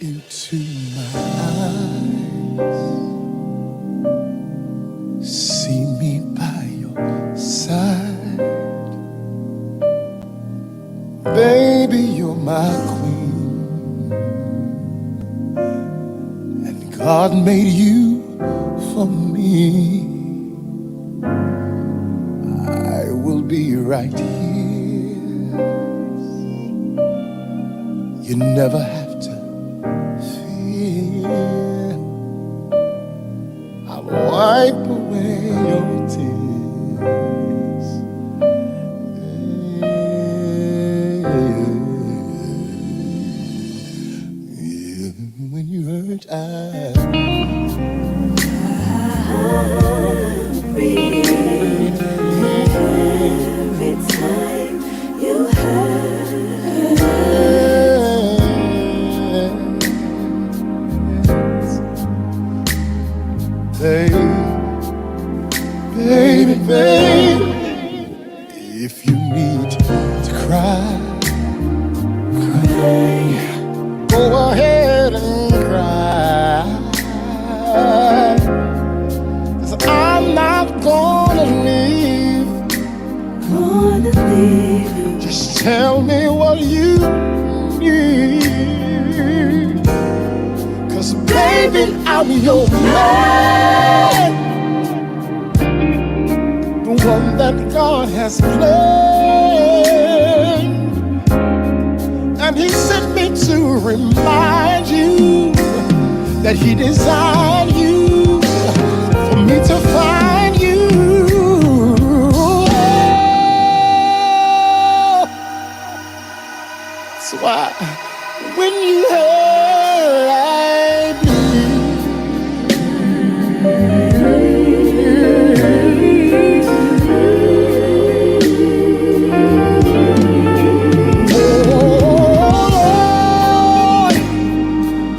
into my eyes, see me by your side. Baby, you're my queen, and God made you for me. I will be right here. You never have to fear. I'll wipe away your tears. When you hurt, Every time you hurt, baby, if you need to cry, go ahead and cry. 'Cause I'm not gonna leave. Just tell me what you need. 'Cause baby, I'm your man, the one that God has planned. And he sent me to remind you that he designed you for me to find you. That's why when you hurt, I bleed.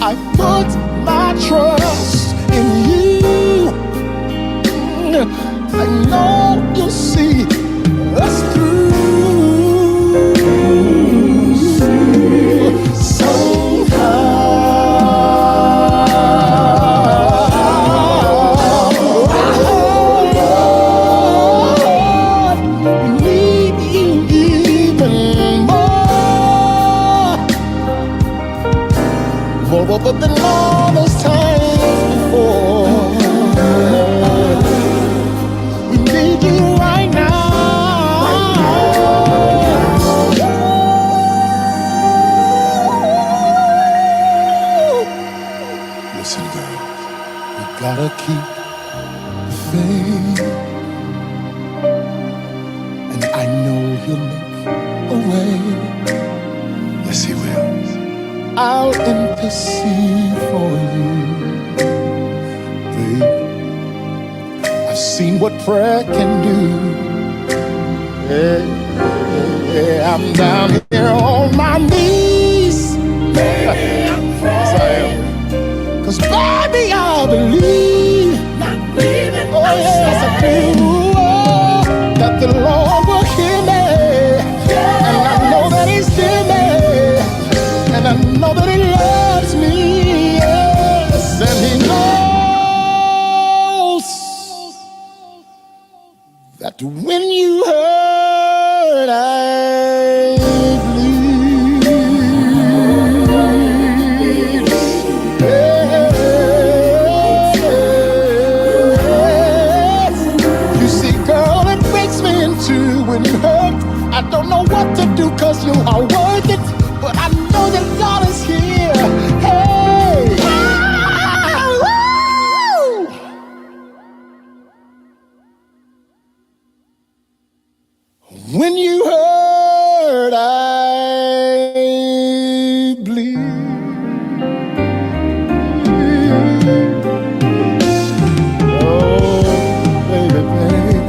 I put my trust in you. I know you'll see us through. Somehow I need you even more than all those times before. We need you right now. Listen, girl, we gotta keep the faith, and I know he'll make a way. Yes, he will. I'll intercede for you, babe. I've seen what prayer can do. Yeah, I'm down here on my knees. Baby, I'm praying. 'Cause baby, I believe. Not leaving. Oh yes, I do. That the Lord will hear me. Yeah. And I know that he's hear me. And I know that he loves me, yes, and he knows that when you hurt, I bleed. Yes. You see, girl, it breaks me in two when you hurt. I don't know what to do 'cause you are worth it. But I know that God is here. Hey! When you hurt, I bleed. Oh, baby, baby.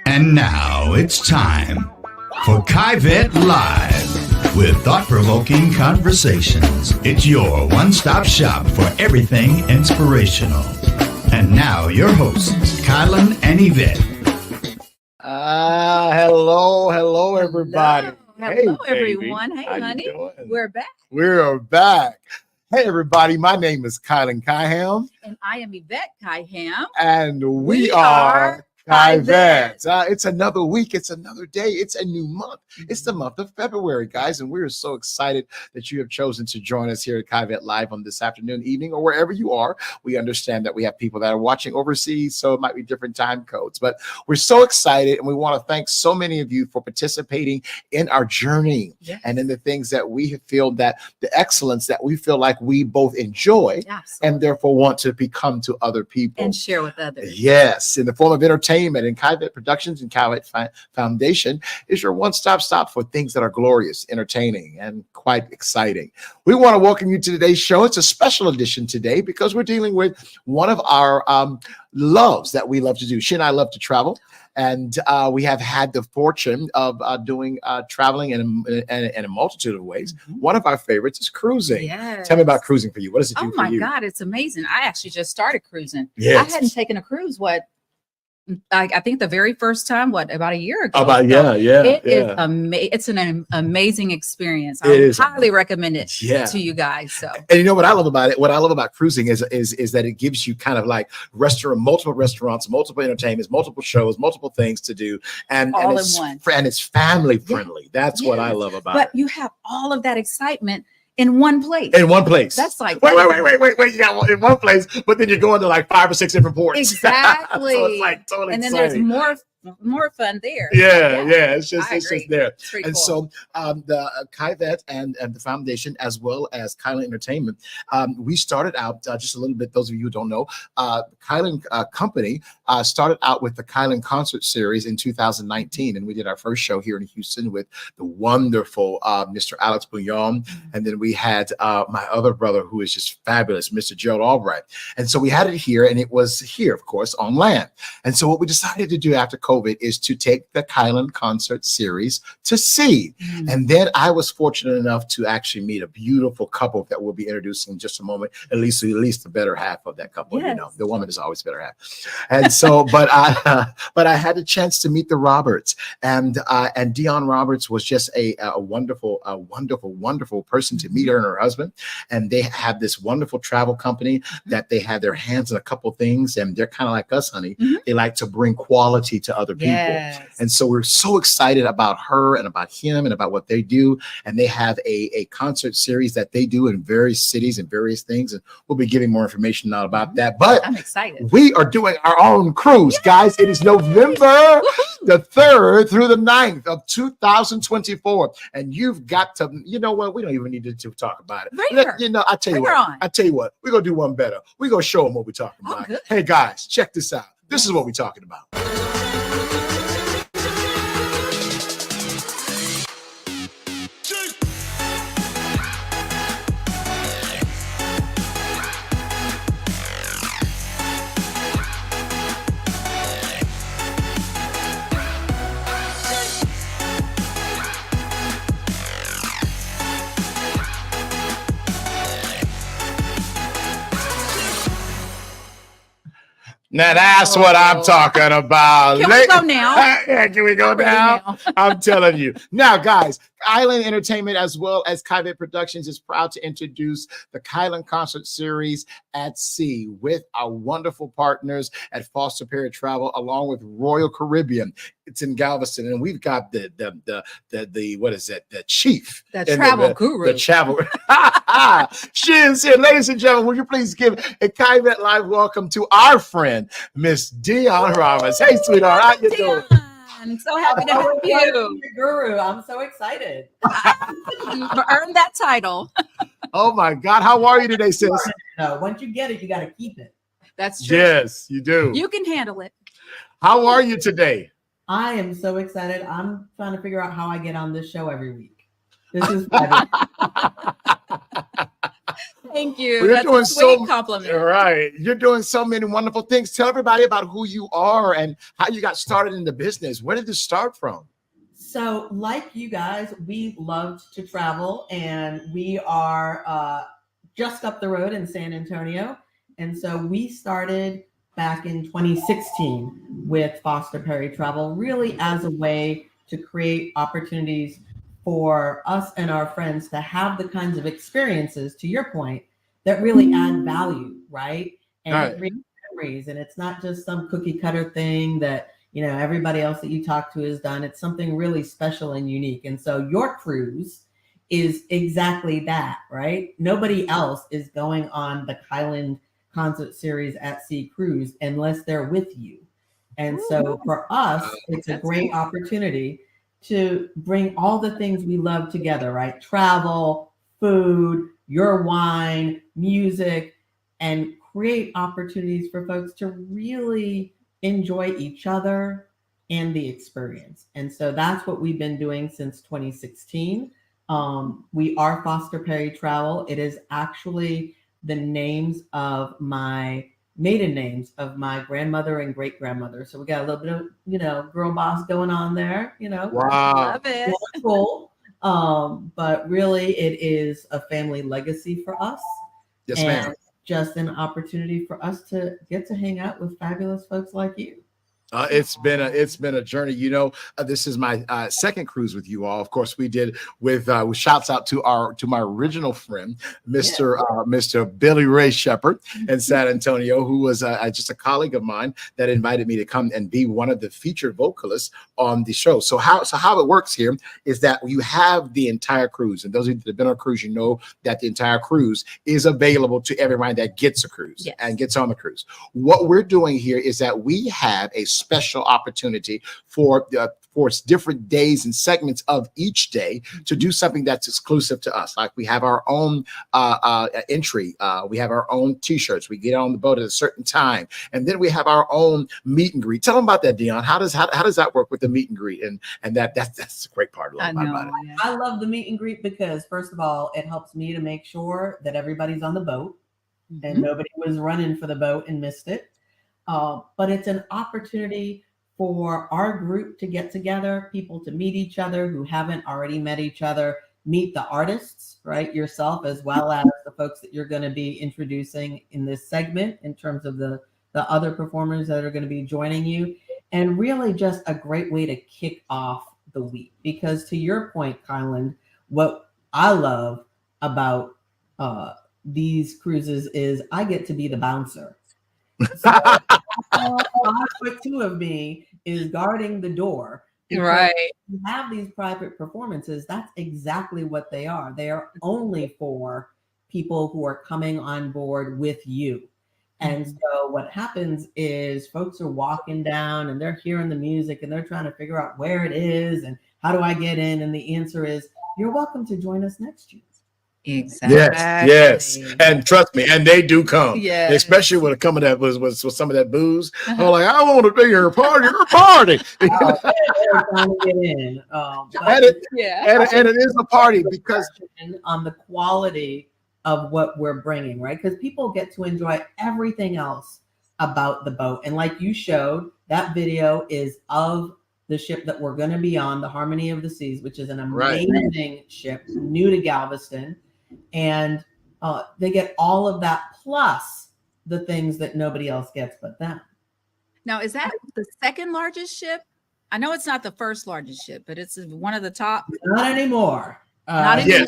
And now it's time for KYVETTE Live with thought-provoking conversations. It's your one-stop shop for everything inspirational. And now your hosts, Kiland and Yvette. Hello, everybody. Hello, hey, everyone. Hey, how honey. you doing? We're back. We're back. Hey, everybody. My name is Kiland Kyham. And I am Yvette Kyham. And we are KYVETTE. It's another week. It's another day. It's a new month. It's the month of February, guys. And we're so excited that you have chosen to join us here at KYVETTE Live on this afternoon, evening, or wherever you are. We understand that we have people that are watching overseas, so it might be different time codes. But we're so excited, and we want to thank so many of you for participating in our journey and in the things that we feel that the excellence that we feel like we both enjoy and therefore want to become to other people. And share with others. Yes, in the form of entertainment. And KYVETTE Productions and KYVETTE Foundation is your one-stop stop for things that are glorious, entertaining, and quite exciting. We want to welcome you to today's show. It's a special edition today because we're dealing with one of our loves that we love to do. She and I love to travel. And we have had the fortune of doing traveling in a multitude of ways. One of our favorites is cruising. Yes. Tell me about cruising for you. What does it do for you? Oh, my God. It's amazing. I actually just started cruising. Yes. I hadn't taken a cruise, I think the very first time, about a year ago. It's an amazing experience. I highly recommend it to you guys. So, and you know what I love about it? What I love about cruising is that it gives you kind of like multiple restaurants, multiple entertainments, multiple shows, multiple things to do, and all it's in one. And it's family friendly. That's what I love about it. But you have all of that excitement in one place. In one place. That's like wait. You got one in one place, but then you're going to like 5 or 6 different ports. Exactly. So it's like totally and then exciting. there's more fun there. Yeah. It's just there. It's pretty and cool. So the KYVETTE and the foundation, as well as Kiland Entertainment, we started out just a little bit. Those of you who don't know, Kiland Company started out with the Kiland Concert Series in 2019, and we did our first show here in Houston with the wonderful Mr. Alex Bouillon, and then we had my other brother who is just fabulous, Mr. Gerald Albright. And so we had it here, and it was here, of course, on land. And so what we decided to do after COVID is to take the Kiland Concert Series to sea. And then I was fortunate enough to actually meet a beautiful couple that we'll be introducing in just a moment, at least the better half of that couple. You know, the woman is always better half. And so, but I had a chance to meet the Roberts, and Dionne Roberts was just a wonderful person to meet, her and her husband. And they have this wonderful travel company that they have their hands in a couple things, and they're kind of like us, honey. They like to bring quality to other people. And so we're so excited about her and about him and about what they do. And they have a concert series that they do in various cities and various things. And we'll be giving more information out about that. But I'm excited. We are doing our own cruise, guys. It is November the 3rd through the 9th of 2024. And you've got to, you know what? We don't even need to talk about it. I tell you what, we're going to do one better. We're going to show them what we're talking about. Good. Hey, guys, check this out. This is what we're talking about. Now that's what I'm talking about. Can we go now? Can we go now? I'm telling you. Now, guys, Kiland Entertainment, as well as KYVETTE Productions, is proud to introduce the Kiland Concert Series at sea with our wonderful partners at Foster Perry Travel, along with Royal Caribbean. It's in Galveston, and we've got the what is it? The chief, the travel guru, the travel. She is here, ladies and gentlemen. Would you please give a KYVETTE Live welcome to our friend, Miss Dionne Roberts. Hey, sweetheart, how you doing? I'm so happy to have you. Guru, I'm so excited. You've earned that title. Oh my God, how are you today, sis? Once you get it, you got to keep it. That's true. Yes, you do. You can handle it. How are you today? I am so excited. I'm trying to figure out how I get on this show every week. This is fabulous. Thank you. Well, that's a sweet compliment. Right. You're doing so many wonderful things. Tell everybody about who you are and how you got started in the business. Where did this start from? So like you guys, we loved to travel, and we are just up the road in San Antonio. And so we started back in 2016 with Foster Perry Travel, really as a way to create opportunities for us and our friends to have the kinds of experiences, to your point, that really add value, right? And create memories. And it's not just some cookie cutter thing that, you know, everybody else that you talk to has done. It's something really special and unique. And so your cruise is exactly that, right? Nobody else is going on the Kiland Concert Series at Sea cruise unless they're with you. And so for us, it's a great opportunity to bring all the things we love together, right? Travel, food, your wine, music, and create opportunities for folks to really enjoy each other and the experience. And so that's what we've been doing since 2016. We are Foster Perry Travel. It is actually the names of my maiden names of my grandmother and great grandmother. So we got a little bit of, you know, girl boss going on there, you know. Wow. Love it. Cool. But really it is a family legacy for us. Yes, ma'am. Just an opportunity for us to get to hang out with fabulous folks like you. It's been a journey. You know, this is my second cruise with you all. Of course, we did with shouts out to my original friend, Mr. Billy Ray Shepherd in San Antonio, who was just a colleague of mine that invited me to come and be one of the featured vocalists on the show. So how it works here is that you have the entire cruise, and those of you that have been on a cruise, you know that the entire cruise is available to everyone that gets a cruise and gets on the cruise. What we're doing here is that we have a special opportunity for different days and segments of each day to do something that's exclusive to us. Like we have our own entry, we have our own t-shirts, we get on the boat at a certain time, and then we have our own meet and greet. Tell them about that, Dionne. How does that work with the meet and greet? And that's a great part. I love the meet and greet because, first of all, it helps me to make sure that everybody's on the boat and nobody was running for the boat and missed it. But it's an opportunity for our group to get together, people to meet each other who haven't already met each other, meet the artists, right, yourself, as well as the folks that you're going to be introducing in this segment in terms of the other performers that are going to be joining you. And really just a great way to kick off the week. Because to your point, Kiland, what I love about these cruises is I get to be the bouncer. So 5'2" of me is guarding the door. Right. You have these private performances. That's exactly what they are. They are only for people who are coming on board with you. And so what happens is folks are walking down and they're hearing the music and they're trying to figure out where it is and how do I get in? And the answer is, you're welcome to join us next year. Exactly. Yes. And trust me, and they do come. Yeah. Especially when it coming that was some of that booze. I'm like, I want to be your party. They're trying to get in. And it is a party because on the quality of what we're bringing, right? Because people get to enjoy everything else about the boat. And like you showed, that video is of the ship that we're going to be on, the Harmony of the Seas, which is an amazing ship, new to Galveston. And they get all of that plus the things that nobody else gets but them. Now, is that the second largest ship? I know it's not the first largest ship, but it's one of the top. Not anymore. Not anymore.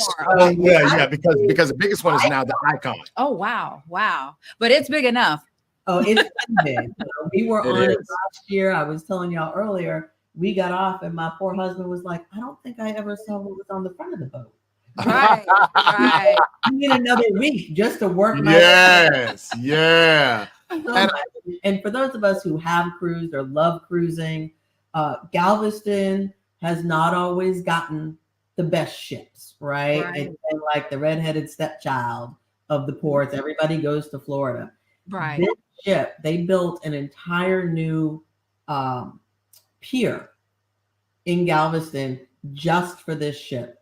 Yeah, because the biggest one is now the Icon. Oh, wow. But it's big enough. Oh, it's big. We were on it last year. I was telling y'all earlier, we got off and my poor husband was like, I don't think I ever saw what was on the front of the boat. Right. I need another week just to work my yeah. And for those of us who have cruised or love cruising, Galveston has not always gotten the best ships, right? It's been like the redheaded stepchild of the ports. Everybody goes to Florida. Right. This ship, they built an entire new pier in Galveston just for this ship.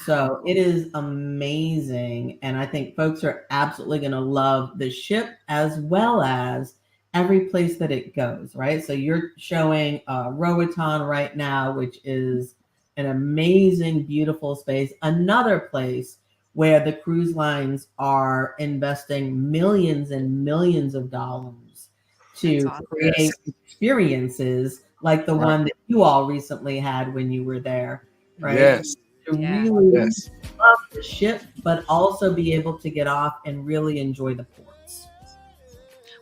So it is amazing. And I think folks are absolutely going to love the ship as well as every place that it goes, right? So you're showing Roatan right now, which is an amazing, beautiful space. Another place where the cruise lines are investing millions and millions of dollars to create experiences like the one that you all recently had when you were there, right? Yes. To really love the ship, but also be able to get off and really enjoy the ports.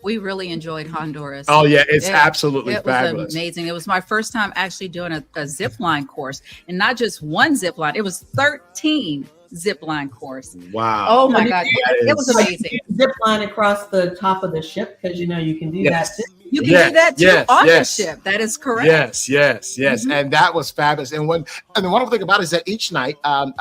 We really enjoyed Honduras. Oh yeah, it's absolutely fabulous. It was amazing. It was my first time actually doing a zip line course, and not just one zip line. It was 13 zip line course. Wow. Oh my God. It was amazing. Zip line across the top of the ship, because you know you can do that. You can do that too on the ship. That is correct. Yes. Mm-hmm. And that was fabulous. And the wonderful thing about it is that each night, 4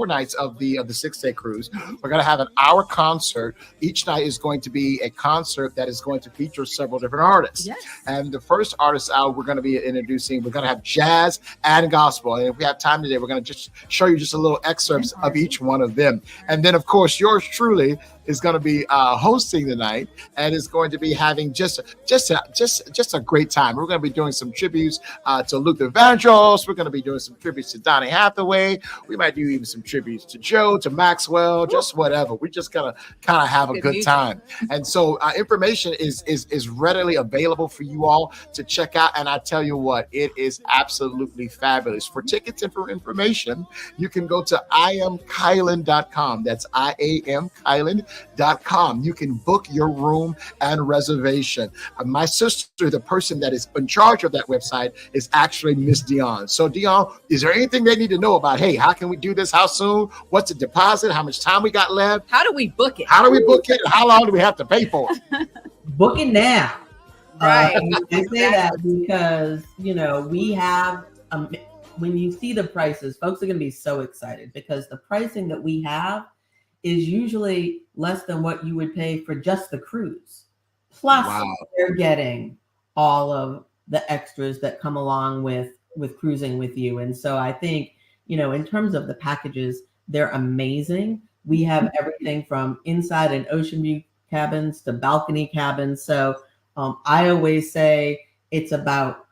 nights of the 6-day cruise, we're going to have an hour concert. Each night is going to be a concert that is going to feature several different artists. Yes. And the first artist out we're going to be introducing, we're going to have jazz and gospel. And if we have time today, we're going to just show you just a little excerpts of each one of them. And then, of course, yours truly is going to be hosting the night, and is going to be having just a great time. We're going to be doing some tributes to Luther Vandross. We're going to be doing some tributes to Donny Hathaway. We might do even some tributes to Joe, to Maxwell, just whatever. We're just gonna kind of have a good time. And so information is readily available for you all to check out. And I tell you what, it is absolutely fabulous. For tickets and for information, you can go to iamkiland.com. That's iamkiland.com. You can book your room and reservation. My sister, the person that is in charge of that website, is actually Miss Dionne. So Dionne, is there anything they need to know about, hey, how can we do this? How soon? What's the deposit? How much time we got left? How do we book it? And how long do we have to pay for it? Book it now. Right. I say that because, we have, when you see the prices, folks are going to be so excited because the pricing that we have is usually less than what you would pay for just the cruise. Plus, they're getting all of the extras that come along with cruising with you. And so I think, in terms of the packages, they're amazing. We have everything from inside and ocean view cabins to balcony cabins. So I always say it's about,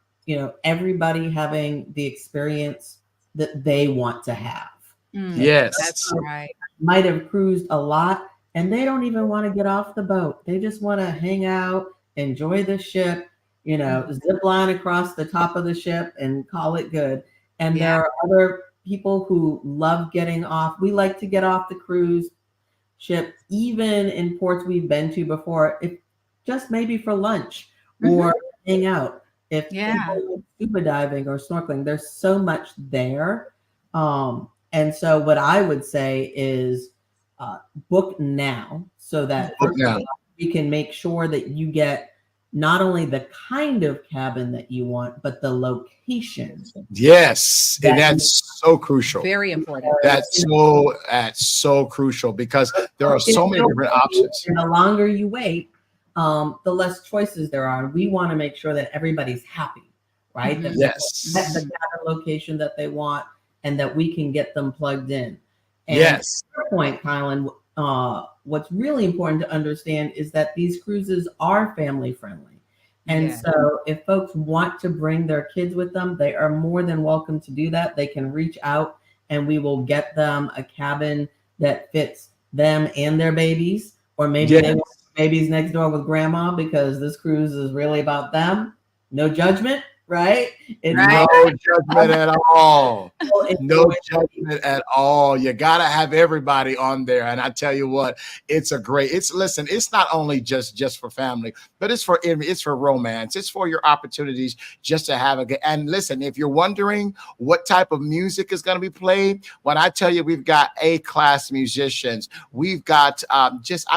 everybody having the experience that they want to have. Yes. That's right. Might have cruised a lot and they don't even want to get off the boat. They just want to hang out, enjoy the ship, zip line across the top of the ship and call it good. And there are other people who love getting off. We like to get off the cruise ship, even in ports we've been to before, if just maybe for lunch or hang out. If scuba diving or snorkeling, there's so much there. And so what I would say is book now so that we can make sure that you get not only the kind of cabin that you want, but the location. Yes. And that's so crucial. Very important. That's so crucial because there are so many different options. And the longer you wait, the less choices there are. We want to make sure that everybody's happy, right? Mm-hmm. That's the cabin location that they want, and that we can get them plugged in. And at your point, Kiland, what's really important to understand is that these cruises are family friendly. And so if folks want to bring their kids with them, they are more than welcome to do that. They can reach out and we will get them a cabin that fits them and their babies, or maybe they want babies next door with grandma because this cruise is really about them. No judgment. Right? No judgment at all. No judgment at all. You got to have everybody on there. And I tell you what, it's not only just for family, but it's for romance. It's for your opportunities just to have and listen, if you're wondering what type of music is going to be played, when I tell you we've got A-class musicians, we've got just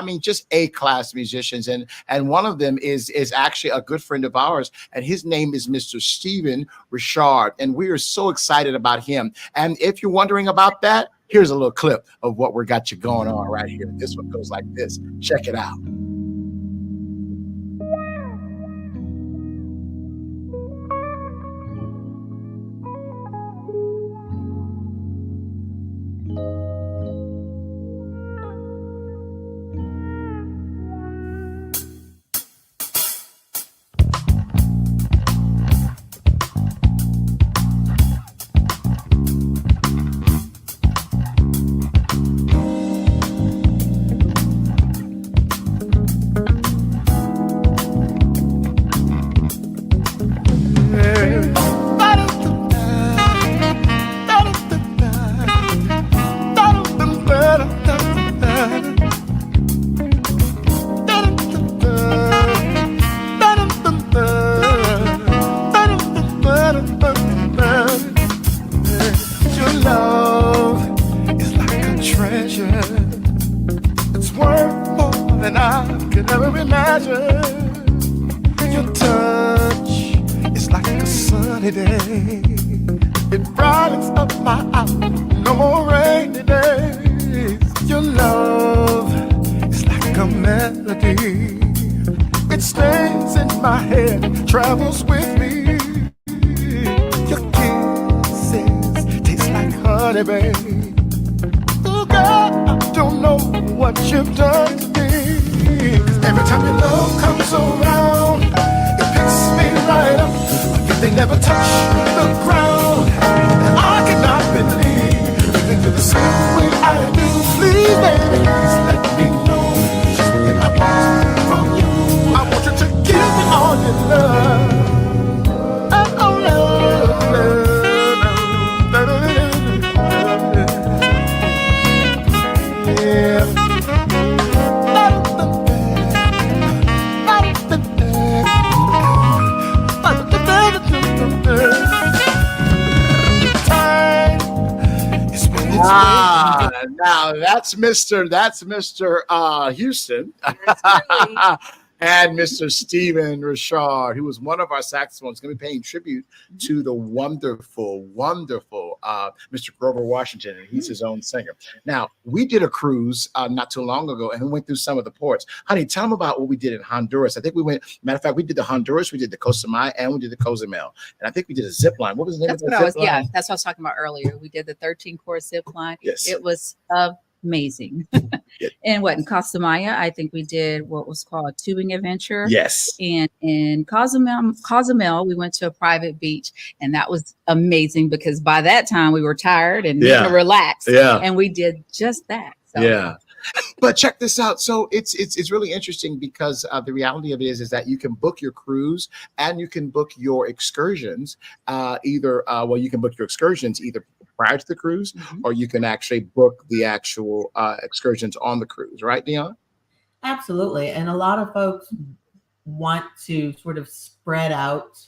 A-class musicians. And one of them is actually a good friend of ours, and his name is Mr. Stephen Richard, and we are so excited about him. And if you're wondering about that, here's a little clip of what we got you going on right here. This one goes like this. Check it out. It's worth more than I could ever imagine. Your touch is like a sunny day. It brightens up my hour. No more rainy days. Your love is like a melody. It stays in my head, travels with me. Your kisses taste like honey, babe. Oh, God, I don't know what you've done to me. Every time your love comes around, it picks me right up. If they never touch the ground, and I cannot believe they do the same way I do. Please, baby, please let me know just what I want from you. I want you to give me all your love. Oh, love, love. Now that's Mr. Houston and Mr. Stephen Richard, who was one of our saxophones, going to be paying tribute to the wonderful Mr. Grover Washington, and he's his own singer. Now, we did a cruise not too long ago, and we went through some of the ports. Honey, tell them about what we did in Honduras. I think we went, matter of fact, we did the Honduras, we did the Costa Maya, and we did the Cozumel. And I think we did a zip line. What was the name of the zip line? Yeah, that's what I was talking about earlier. We did the 13-course zip line. Yes. It was amazing. And in Costa Maya, I think we did what was called a tubing adventure. Yes. And in Cozumel, we went to a private beach, and that was amazing because by that time we were tired and need to relax. Yeah. And we did just that. So. Yeah. But check this out. So it's really interesting because the reality of it is that you can book your cruise and you can book your excursions you can book your excursions either prior to the cruise, or you can actually book the actual excursions on the cruise, right, Dionne? Absolutely. And a lot of folks want to sort of spread out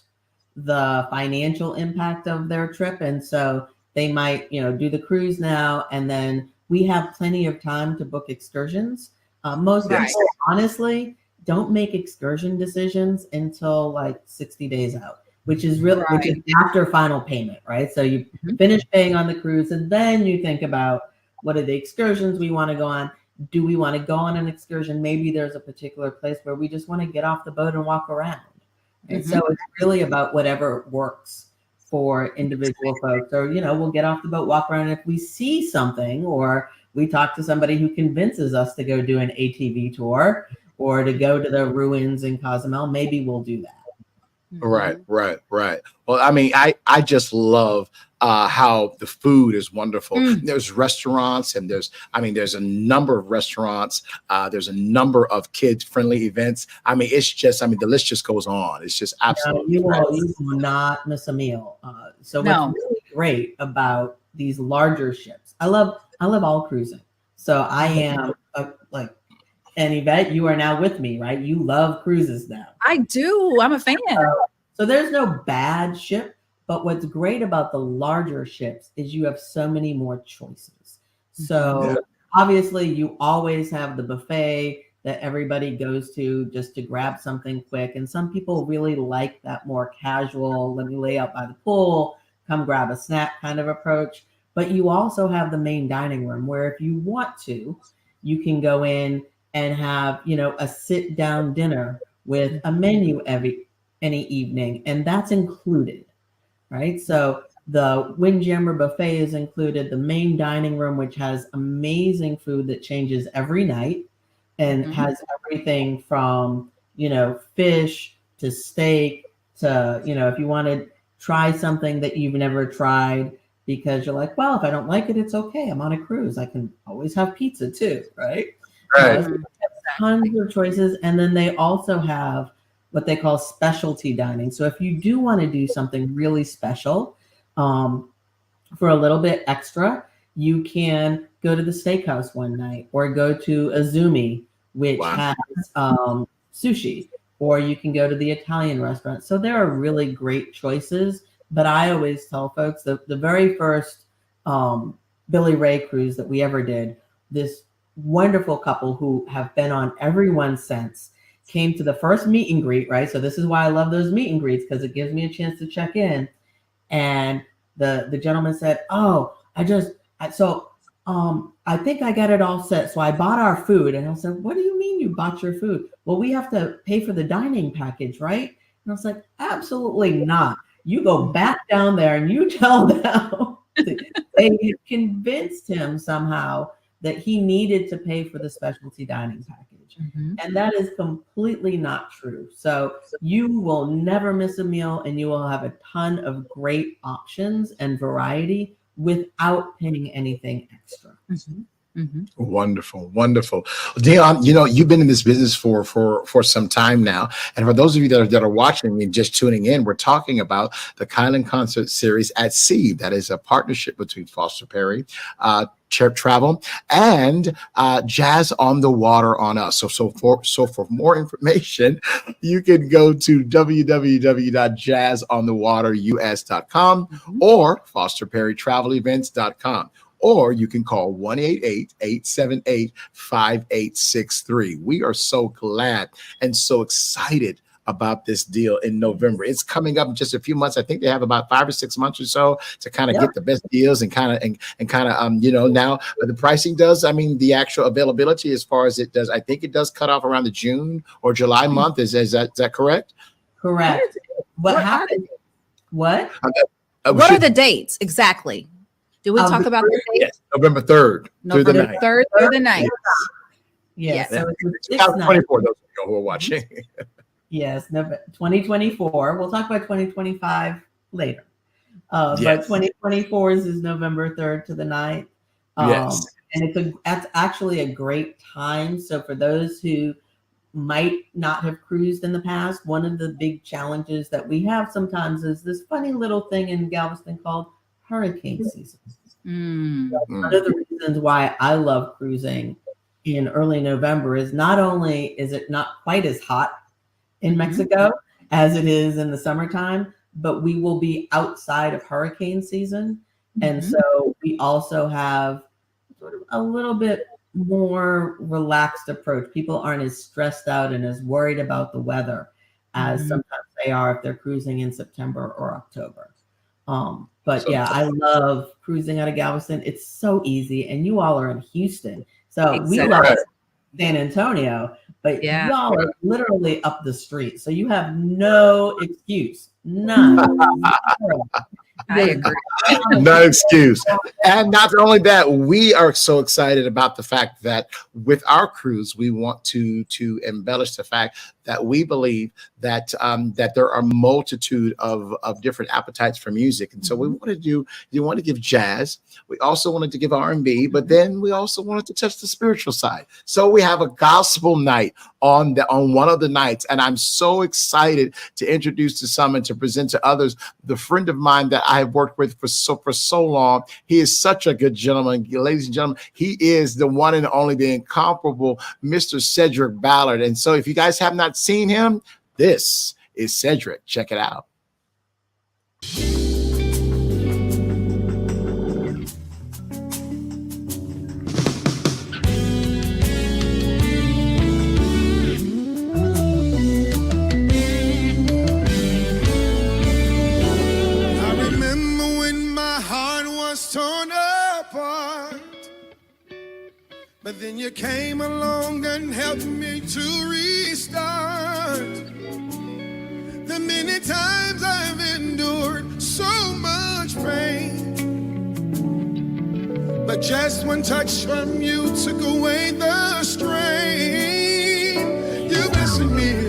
the financial impact of their trip. And so they might, do the cruise now, and then we have plenty of time to book excursions. Most people, honestly, don't make excursion decisions until like 60 days out, which is really which is after final payment, right? So you finish paying on the cruise, and then you think about what are the excursions we want to go on. Do we want to go on an excursion? Maybe there's a particular place where we just want to get off the boat and walk around. And so it's really about whatever works for individual folks. Or, we'll get off the boat, walk around. And if we see something, or we talk to somebody who convinces us to go do an ATV tour or to go to the ruins in Cozumel, maybe we'll do that. Right. Well, I mean, I just love how the food is wonderful. There's restaurants, and there's a number of restaurants. There's a number of kid-friendly events. I mean, the list just goes on. It's just absolutely. You will not miss a meal. What's really great about these larger ships, I love all cruising. So I am and Yvette, you are now with me, right? You love cruises now. I do. I'm a fan. So there's no bad ship, but what's great about the larger ships is you have so many more choices. So obviously you always have the buffet that everybody goes to just to grab something quick. And some people really like that more casual, let me lay out by the pool, come grab a snack kind of approach. But you also have the main dining room where if you want to, you can go in and have, a sit down dinner with a menu any evening. And that's included, right? So the Windjammer buffet is included, the main dining room, which has amazing food that changes every night and has everything from, fish to steak to, if you want to try something that you've never tried, because you're like, well, if I don't like it, it's okay. I'm on a cruise. I can always have pizza too, right? Right. Tons of choices. And then they also have what they call specialty dining. So if you do want to do something really special for a little bit extra, you can go to the steakhouse one night or go to Azumi, which has sushi, or you can go to the Italian restaurant. So there are really great choices. But I always tell folks that the very first Billy Ray cruise that we ever did, this wonderful couple who have been on every one since, came to the first meet and greet, right? So this is why I love those meet and greets, because it gives me a chance to check in. And the gentleman said, "Oh, I think I got it all set. So I bought our food." And I said, "What do you mean you bought your food?" "Well, we have to pay for the dining package, right?" And I was like, "Absolutely not. You go back down there and you tell them." They convinced him somehow that he needed to pay for the specialty dining package. Mm-hmm. And that is completely not true. So you will never miss a meal, and you will have a ton of great options and variety without paying anything extra. Mm-hmm. Mm-hmm. Wonderful. Dionne, you've been in this business for some time now. And for those of you that are watching and just tuning in, we're talking about the Kiland Concert Series at Sea. That is a partnership between Foster Perry Travel and Jazz on the Water on Us. So for more information, you can go to www.jazzonthewaterus.com or fosterperrytravelevents.com. Or you can call 1-888-878-5863. We are so glad and so excited about this deal in November. It's coming up in just a few months. I think they have about 5 or 6 months or so to kind of get the best deals and kind of now the pricing does. I mean, the actual availability as far as it does, I think it does cut off around the June or July month. Is that correct? Correct. What happened? What? What are the dates exactly? Do we talk about the date? Yes, November 3rd through the 9th. 3rd through the 9th. Yes. So it's 2024, those who are watching. Yes, 2024. We'll talk about 2025 later. But 2024 is November 3rd to the 9th. Yes. And that's actually a great time. So for those who might not have cruised in the past, one of the big challenges that we have sometimes is this funny little thing in Galveston called hurricane season. One of the reasons why I love cruising in early November is not only is it not quite as hot in Mexico as it is in the summertime, but we will be outside of hurricane season. And so we also have sort of a little bit more relaxed approach. People aren't as stressed out and as worried about the weather as sometimes they are if they're cruising in September or October. But I love cruising out of Galveston. It's so easy. And you all are in Houston. So we love San Antonio, but y'all are literally up the street. So you have no excuse. None. I agree. No excuse. And not only that, we are so excited about the fact that with our cruise, we want to embellish the fact that we believe that that there are a multitude of different appetites for music. And so we want to give jazz. We also wanted to give R&B, but then we also wanted to touch the spiritual side. So we have a gospel night on one of the nights. And I'm so excited to introduce to some and to present to others the friend of mine that I have worked with for so long. He is such a good gentleman. Ladies and gentlemen, he is the one and only, the incomparable Mr. Cedric Ballard. And so if you guys have not seen him, this is Cedric. Check it out. Torn apart, but then you came along and helped me to restart. The many times I've endured so much pain, but just one touch from you took away the strain. You blessed me,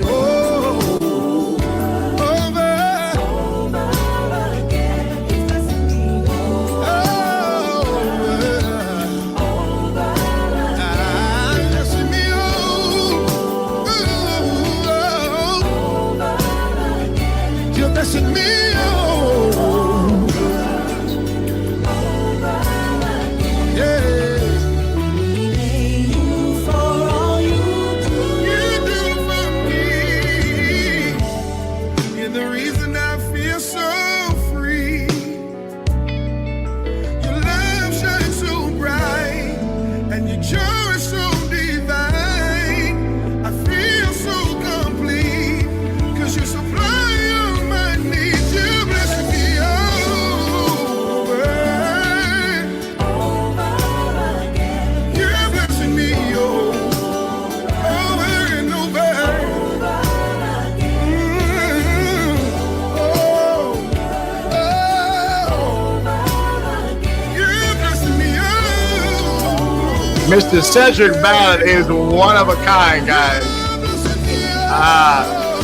Mr. Cedric Ballard is one of a kind, guys.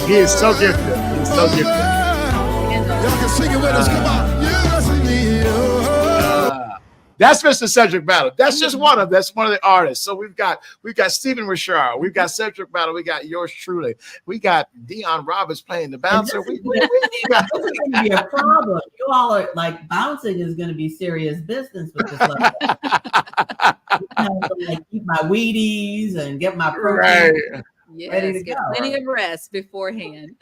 He is so gifted. He's so gifted. Y'all can sing it with us. Come on. That's Mr. Cedric Ballard. That's just one of the artists. So we've got Stephen Richard, we've got Cedric Ballard, we got yours truly, we got Dionne Roberts playing the bouncer. This is going to be a problem. You all are like, bouncing is going to be serious business with this level. I have to like eat my Wheaties and get my protein. Right. Yes, ready to get go. plenty of rest beforehand.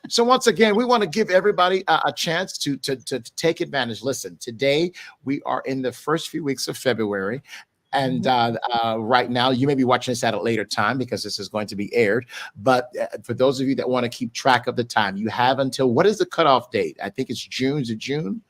So once again, we want to give everybody a chance to take advantage. Listen, today we are in the first few weeks of February. And right now, you may be watching this at a later time because this is going to be aired. But for those of you that want to keep track of the time, you have until, what is the cutoff date? I think it's June. Is it June?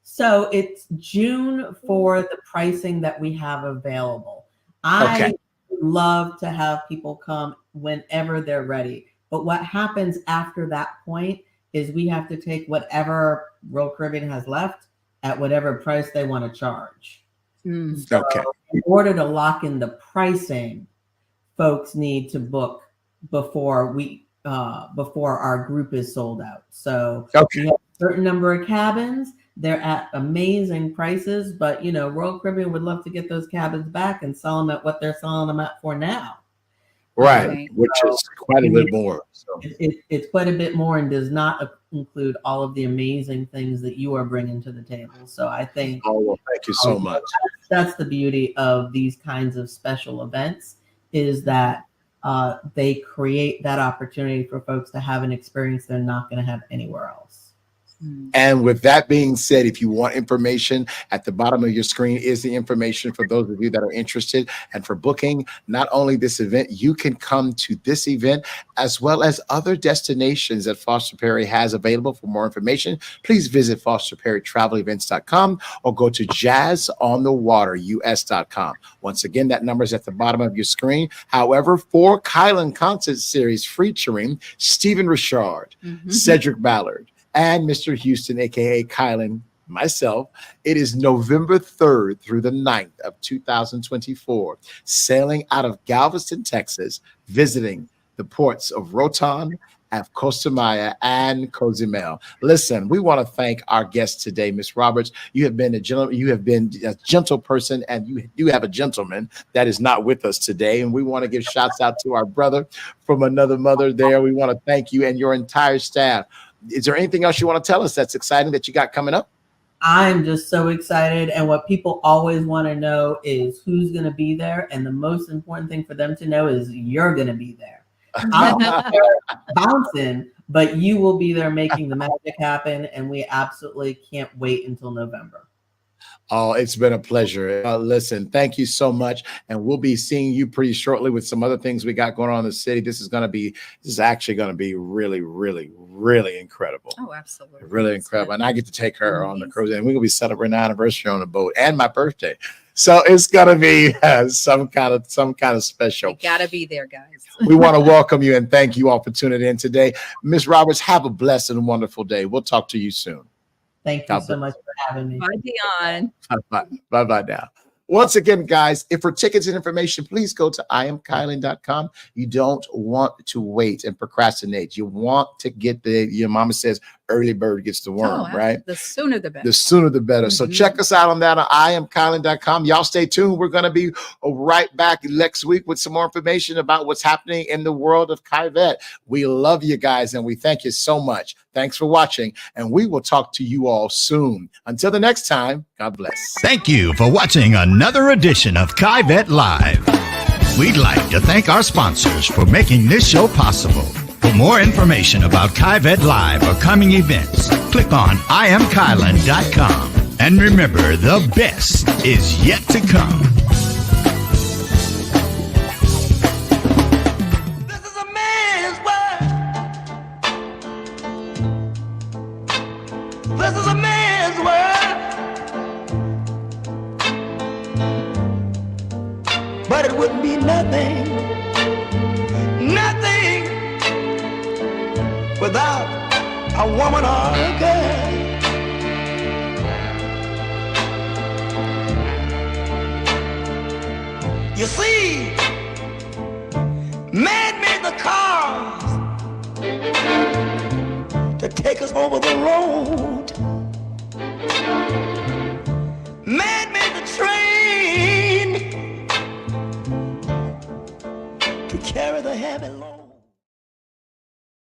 So it's June for the pricing that we have available. Okay. I love to have people come whenever they're ready. But what happens after that point is we have to take whatever Royal Caribbean has left at whatever price they want to charge. So Okay. in order to lock in the pricing, folks need to book before our group is sold out. So we have a certain number of cabins. They're at amazing prices, but Royal Caribbean would love to get those cabins back and sell them at what they're selling them at for now. Right, which is quite a bit more. So. It's quite a bit more and does not include all of the amazing things that you are bringing to the table. So I think. Oh, well, thank you so much. That's the beauty of these kinds of special events, is that they create that opportunity for folks to have an experience they're not going to have anywhere else. And with that being said, if you want information, at the bottom of your screen is the information for those of you that are interested. And for booking not only this event, you can come to this event as well as other destinations that Foster Perry has available. For more information, please visit fosterperrytravelevents.com or go to jazzonthewaterus.com. Once again, that number is at the bottom of your screen. However, for Kiland Concert Series featuring Stephen Richard, Cedric Ballard, and Mr. Houston, aka Kiland, myself, it is November 3rd through the 9th of 2024, sailing out of Galveston, Texas, visiting the ports of Roatan, of Costa Maya, and Cozumel. Listen, we want to thank our guest today, Miss Roberts. You have been a gentle person, and you do have a gentleman that is not with us today. And we want to give shouts out to our brother from another mother there. We want to thank you and your entire staff. Is there anything else you want to tell us that's exciting that you got coming up? I'm just so excited. And what people always want to know is who's going to be there. And the most important thing for them to know is you're going to be there. I'll be there bouncing, but you will be there making the magic happen. And we absolutely can't wait until November. Oh, it's been a pleasure. Listen, thank you so much. And we'll be seeing you pretty shortly with some other things we got going on in the city. This is actually going to be really, really, really incredible. Oh, absolutely. Really incredible. And I get to take her on the cruise, and we're going to be celebrating our anniversary on the boat and my birthday. So it's going to be some kind of special. You got to be there, guys. We want to welcome you and thank you all for tuning in today. Ms. Roberts, have a blessed and wonderful day. We'll talk to you soon. Thank you so much for having me. Bye, Dionne. Bye-bye now. Once again, guys, if for tickets and information, please go to IamKiland.com. You don't want to wait and procrastinate. You want to get your mama says early bird gets the worm, right? The sooner the better. The sooner the better. So check us out on that on IamKiland.com. Y'all stay tuned. We're going to be right back next week with some more information about what's happening in the world of KYVETTE. We love you guys and we thank you so much. Thanks for watching, and we will talk to you all soon. Until the next time, God bless. Thank you for watching another edition of KYVETTE Live. We'd like to thank our sponsors for making this show possible. For more information about KYVETTE Live or coming events, click on IamKiland.com. And remember, the best is yet to come. This is a man's world. This is a man's world. But it wouldn't be nothing without a woman or a girl. You see, man made the cars to take us over the road. Man made the train to carry the heavy load.